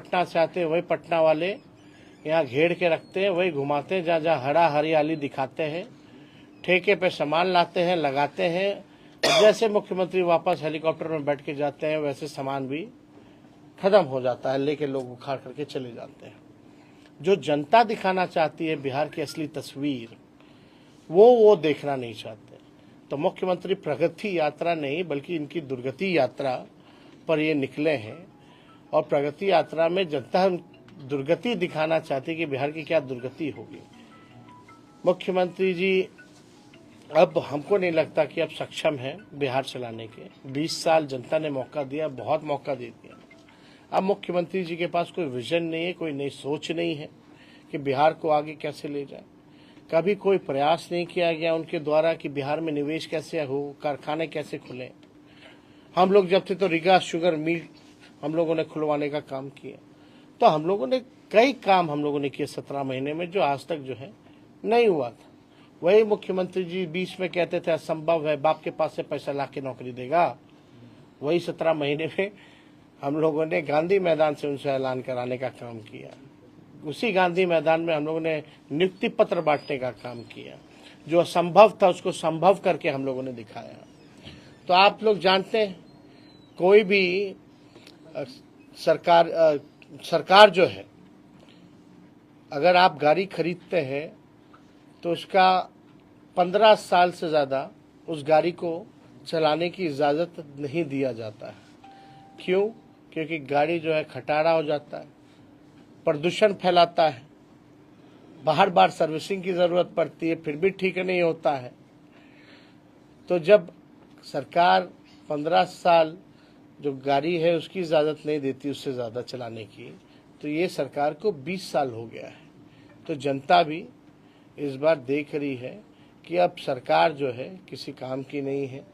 पटना से आते हैं वही पटना वाले यहाँ घेर के रखते हैं, वही घुमाते हैं, जहाँ जहाँ हरा हरियाली दिखाते हैं, ठेके पे सामान लाते हैं, लगाते हैं, और जैसे मुख्यमंत्री वापस हेलीकॉप्टर में बैठ के जाते हैं वैसे सामान भी खत्म हो जाता है, लेके लोग उखाड़ करके चले जाते हैं। जो जनता दिखाना चाहती है बिहार की असली तस्वीर, वो देखना नहीं चाहते। तो मुख्यमंत्री प्रगति यात्रा नहीं बल्कि इनकी दुर्गति यात्रा पर ये निकले हैं, और प्रगति यात्रा में जनता दुर्गति दिखाना चाहती है कि बिहार की क्या दुर्गति होगी। मुख्यमंत्री जी अब हमको नहीं लगता कि अब सक्षम है बिहार चलाने के। 20 साल जनता ने मौका दिया, बहुत मौका दे दिया। अब मुख्यमंत्री जी के पास कोई विजन नहीं है, कोई नई सोच नहीं है कि बिहार को आगे कैसे ले जाए। कभी कोई प्रयास नहीं किया गया उनके द्वारा कि बिहार में निवेश कैसे हो, कारखाने कैसे खुले। हम लोग जब थे तो रीगा शुगर मिल हम लोगों ने खुलवाने का काम किया। तो हम लोगों ने कई काम हम लोगों ने किए 17 महीने में, जो आज तक जो है नहीं हुआ था। वही मुख्यमंत्री जी बीच में कहते थे असंभव है, बाप के पास से पैसा ला के नौकरी देगा। वही 17 महीने में हम लोगों ने गांधी मैदान से उनसे ऐलान कराने का काम किया। उसी गांधी मैदान में हम लोगों ने नियुक्ति पत्र बांटने का काम किया। जो असंभव था उसको संभव करके हम लोगों ने दिखाया। तो आप लोग जानते हैं, कोई भी सरकार जो है, अगर आप गाड़ी खरीदते हैं तो उसका 15 साल से ज़्यादा उस गाड़ी को चलाने की इजाज़त नहीं दिया जाता है। क्यों? क्योंकि गाड़ी जो है खटारा हो जाता है, प्रदूषण फैलाता है, बार बार सर्विसिंग की ज़रूरत पड़ती है, फिर भी ठीक नहीं होता है। तो जब सरकार 15 साल जो गाड़ी है उसकी इजाज़त नहीं देती उससे ज़्यादा चलाने की, तो ये सरकार को 20 साल हो गया है। तो जनता भी इस बार देख रही है कि अब सरकार जो है किसी काम की नहीं है।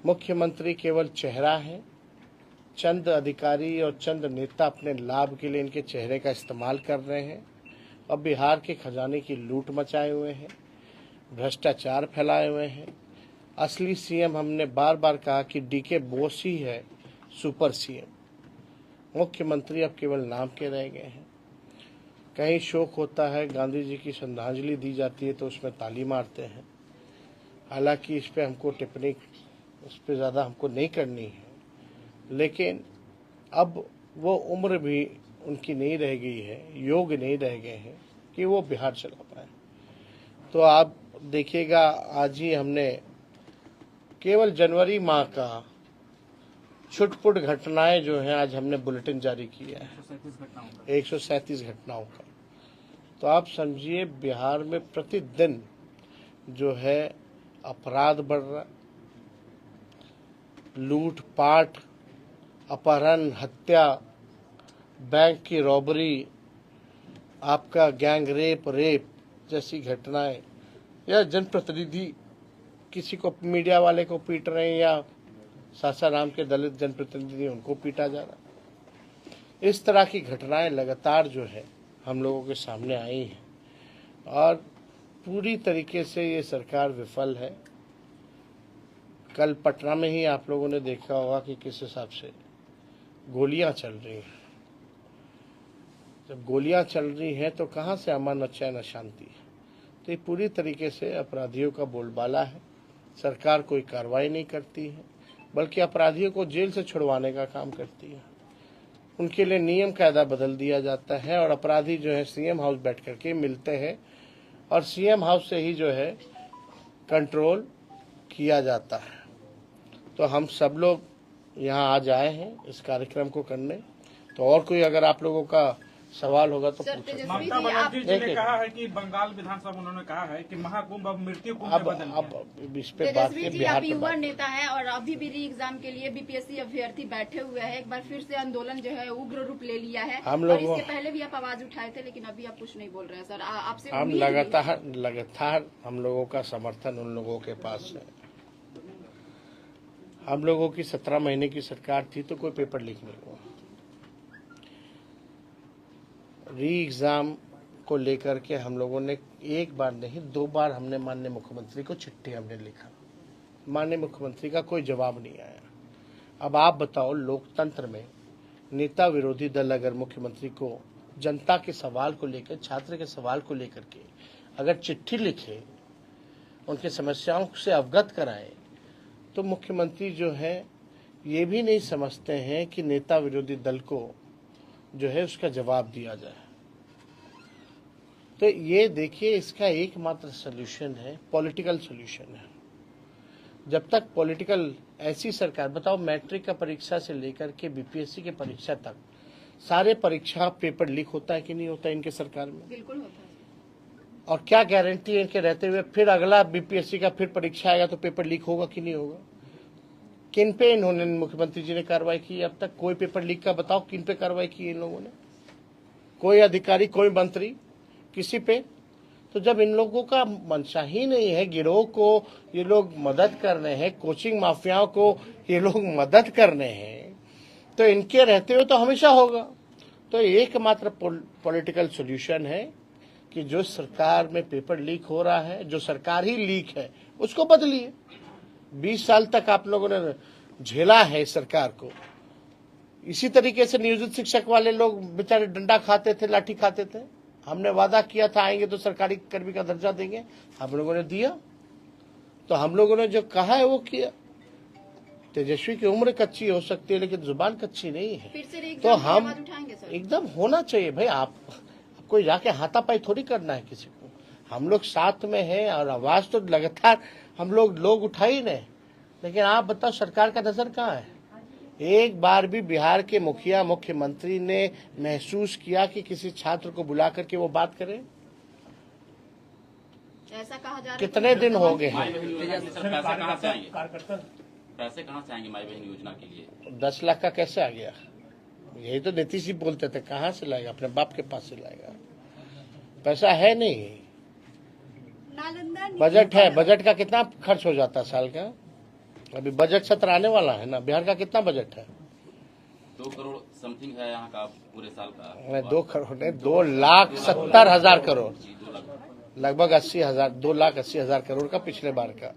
मुख्यमंत्री केवल चेहरा है। चंद अधिकारी और चंद नेता अपने लाभ के लिए इनके चेहरे का इस्तेमाल कर रहे हैं और बिहार के खजाने की लूट मचाए हुए हैं, भ्रष्टाचार फैलाए हुए हैं। असली सीएम हमने बार बार कहा कि डीके बोस ही है सुपर सीएम। मुख्यमंत्री अब केवल नाम के रह गए हैं। कहीं शोक होता है, गांधी जी की श्रद्धांजलि दी जाती है तो उसमें ताली मारते हैं। हालांकि इस पे हमको टिप्पणी इस पे ज़्यादा हमको नहीं करनी है, लेकिन अब वो उम्र भी उनकी नहीं रह गई है, योग नहीं रह गए हैं कि वो बिहार चला पाए। तो आप देखिएगा, आज ही हमने केवल जनवरी माह का छुटपुट घटनाएं जो हैं आज हमने बुलेटिन जारी किया है 137 घटनाओं का। तो आप समझिए बिहार में प्रतिदिन जो है अपराध बढ़ रहा, लूटपाट, अपहरण, हत्या, बैंक की रॉबरी, आपका गैंग रेप जैसी घटनाएं, या जनप्रतिनिधि किसी को मीडिया वाले को पीट रहे हैं या सासाराम के दलित जनप्रतिनिधि उनको पीटा जा रहा। इस तरह की घटनाएं लगातार जो है हम लोगों के सामने आई हैं और पूरी तरीके से ये सरकार विफल है। कल पटना में ही आप लोगों ने देखा होगा कि किस हिसाब से गोलियां चल रही हैं। जब गोलियां चल रही हैं तो कहां से अमन, चैन और शांति है? तो ये पूरी तरीके से अपराधियों का बोलबाला है। सरकार कोई कार्रवाई नहीं करती है, बल्कि अपराधियों को जेल से छुड़वाने का काम करती है। उनके लिए नियम कायदा बदल दिया जाता है और अपराधी जो है सीएम हाउस बैठ करके मिलते हैं और सीएम हाउस से ही जो है कंट्रोल किया जाता है। तो हम सब लोग यहाँ आज आए हैं इस कार्यक्रम को करने। तो और कोई अगर आप लोगों का सवाल होगा तो पूछो। ममता बनर्जी जी ने कहा है कि बंगाल विधानसभा उन्होंने कहा है कि महाकुंभ अब मृत्यु कुंभ में बदल गया। अब इस पे बात तेजस्वी जी, आप युवा नेता हैं और अभी भी री एग्जाम के लिए बीपीएससी अभ्यर्थी बैठे हुए हैं। एक बार फिर से आंदोलन जो है उग्र रूप ले लिया है। हम और लोग इसके पहले भी आप आवाज उठाए थे, लेकिन अभी आप कुछ नहीं बोल रहे हैं सर। आपसे हम लगातार हम लोगों का समर्थन उन लोगों के पास है। हम लोगों की 17 महीने की सरकार थी तो कोई पेपर लीक नहीं हुआ। री एग्ज़ाम को लेकर के हम लोगों ने एक बार नहीं 2 बार हमने माननीय मुख्यमंत्री को चिट्ठी हमने लिखा। माननीय मुख्यमंत्री का कोई जवाब नहीं आया। अब आप बताओ, लोकतंत्र में नेता विरोधी दल अगर मुख्यमंत्री को जनता के सवाल को लेकर, छात्र के सवाल को लेकर के अगर चिट्ठी लिखे, उनकी समस्याओं से अवगत कराए, तो मुख्यमंत्री जो है ये भी नहीं समझते हैं कि नेता विरोधी दल को जो है उसका जवाब दिया जाए। तो ये देखिए, इसका एकमात्र सलूशन है, पॉलिटिकल सलूशन है। जब तक पॉलिटिकल ऐसी सरकार, बताओ मैट्रिक का परीक्षा से लेकर के बीपीएससी की परीक्षा तक सारे परीक्षा पेपर लीक होता है कि नहीं होता है इनके सरकार में? बिल्कुल होता है। और क्या गारंटी है इनके रहते हुए फिर अगला बीपीएससी का फिर परीक्षा आएगा तो पेपर लीक होगा कि नहीं होगा? किन पे इन्होंने, मुख्यमंत्री जी ने कार्रवाई की अब तक? कोई पेपर लीक का बताओ, किन पे कार्रवाई की इन लोगों ने? कोई अधिकारी, कोई मंत्री, किसी पे? तो जब इन लोगों का मंशा ही नहीं है, गिरोह को ये लोग मदद कर रहे हैं, कोचिंग माफियाओं को ये लोग मदद कर रहे हैं, तो इनके रहते हुए तो हमेशा होगा। तो एकमात्र पॉलिटिकल सॉल्यूशन है कि जो सरकार में पेपर लीक हो रहा है, जो सरकार ही लीक है, उसको बदलिए। 20 साल तक आप लोगों ने झेला है इस सरकार को। इसी तरीके से नियोजित शिक्षक वाले लोग बेचारे डंडा खाते थे, लाठी खाते थे। हमने वादा किया था आएंगे तो सरकारी कर्मी का दर्जा देंगे, हम लोगों ने दिया। तो हम लोगों ने जो कहा है वो किया। तेजस्वी की उम्र कच्ची हो सकती है लेकिन जुबान कच्ची नहीं है। फिर से तो हम उठाएंगे सर। एकदम होना चाहिए भाई। आप कोई जाके हाथापाई थोड़ी करना है किसी को। हम लोग साथ में हैं और आवाज तो लगातार हम लोग उठा ही रहे। लेकिन आप बताओ सरकार का नजर कहाँ है? एक बार भी बिहार के मुखिया, मुख्यमंत्री ने महसूस किया कि किसी छात्र को बुला करके वो बात करे? ऐसा कहा जा रहा है। कितने दिन हो गए हैं? पैसे कहाँ से आएंगे माई बहन योजना के लिए? 10 लाख का कैसे आ गया? यही तो नीतीश जी बोलते थे, कहाँ से लाएगा? अपने बाप के पास से लाएगा। पैसा है नहीं। बजट है, बजट का कितना खर्च हो जाता है साल का? अभी बजट सत्र आने वाला है ना। बिहार का कितना बजट है? 2 करोड़ समथिंग है यहाँ का पूरे साल का। 2 करोड़ नहीं, 2,70,000 करोड़, लगभग 80,000, 2,80,000 करोड़ का पिछले बार का।